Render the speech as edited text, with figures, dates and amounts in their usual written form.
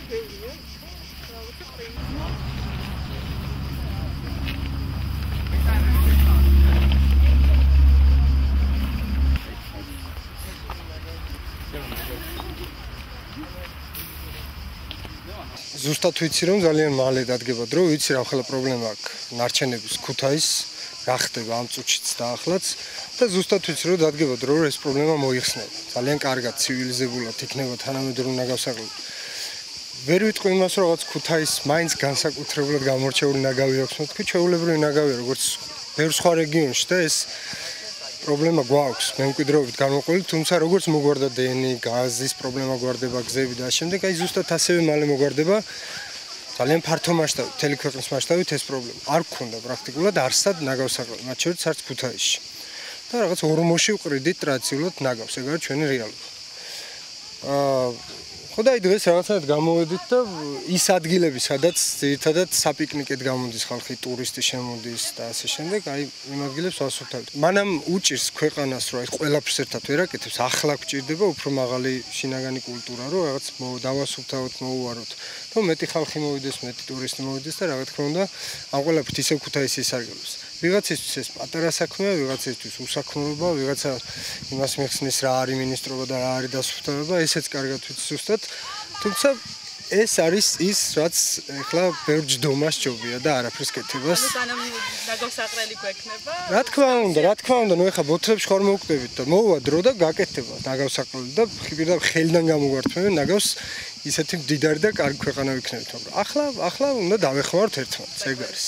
ზუსტად ვიცი რომ ძალიან მალე დადგება დრო, ვიცი რა ხელა პრობლემა აქვს ნარჩენების ქუთაის, რა ხდება ამ წუთშიც და ახლაც და ზუსტად ვიცი რომ დადგება დრო, რომ ეს პრობლემა მოიხსნება. ძალიან კარგად ცივილიზებულად იქნება თანამედროვე ნაგავსაღები. ვერ ვიტყვი იმას რომ რაღაც ქუთაის მაინც განსაკუთრებულად გამორჩეული ნაგავი აქვს, თქვი ჩვეულებრივი ნაგავია როგორც ბევრ სხვა რეგიონში და ეს პრობლემა გვაქვს მემკვიდრეობით გამოყოლი, თუმცა როგორც მოგვარდა დენი, გაზის პრობლემა გვარდება, გზები და შემდეგ, აი ზუსტად ასევე მალე მოგვარდება ძალიან ფართო მასშტაბით, მთელი ქვეყნის მასშტაბით ეს პრობლემა. არ გქონდა პრაქტიკულად არსად ნაგავსაღები, მათ შორის არც ქუთაისში. და რაღაც ორმოში ვყრიდით ტრადიციულად ნაგავს, ეგ არის ჩვენი რეალობა. ხო და აი დღეს რაღაცნაირად გამოვედით და ის ადგილები, სადაც ძირითადად საპიკნიკეთ გამოდის ხალხი, ტურისტი შემოდის და ასე შემდეგ, აი იმ ადგილებს ვასუფთავთ. მანამ უჭირს ქვეყანას, რომ აი ყველაფერს ერთად ვერ აკეთებს, ახლა გვჭირდება უფრო მაღალი შინაგანი კულტურა, რომ რაღაც დავასუფთავოთ, მოუვაროთ. და მეტი ხალხი მოვიდეს, მეტი ტურისტი მოვიდეს და რა თქმა უნდა, ამ ყველაფერთ ისევ ქუთაისი ისარგებლოს. ვიღაცისთვის ეს პატარა საქმეა, ვიღაცისთვის უსაქმროება, ვიღაცა იმას მიხსნის რა არის მინისტრობა და რა არის დასუფთავება, ესეც კარგად ვიცი ზუსტად. თუმცა ეს არის ის, რაც ეხლა ბევრ ჯდომას ჯობია და არაფერს კეთებას. ნაგავსაყრელი გვექნება? რა თქმა უნდა, ნუ ეხლა ბოთლებში ხარ მოვკვდებით და მოვა დრო და გაკეთდება ნაგავსაყრელი და პირდაპირ ხელიდან გამოგვართმევენ ნაგავს ისეთი მდიდარი და კარგი ქვეყანა ვიქნებით, მაგრამ ახლა უნდა დავეხმაროთ ერთმანეთს, ეგ არის.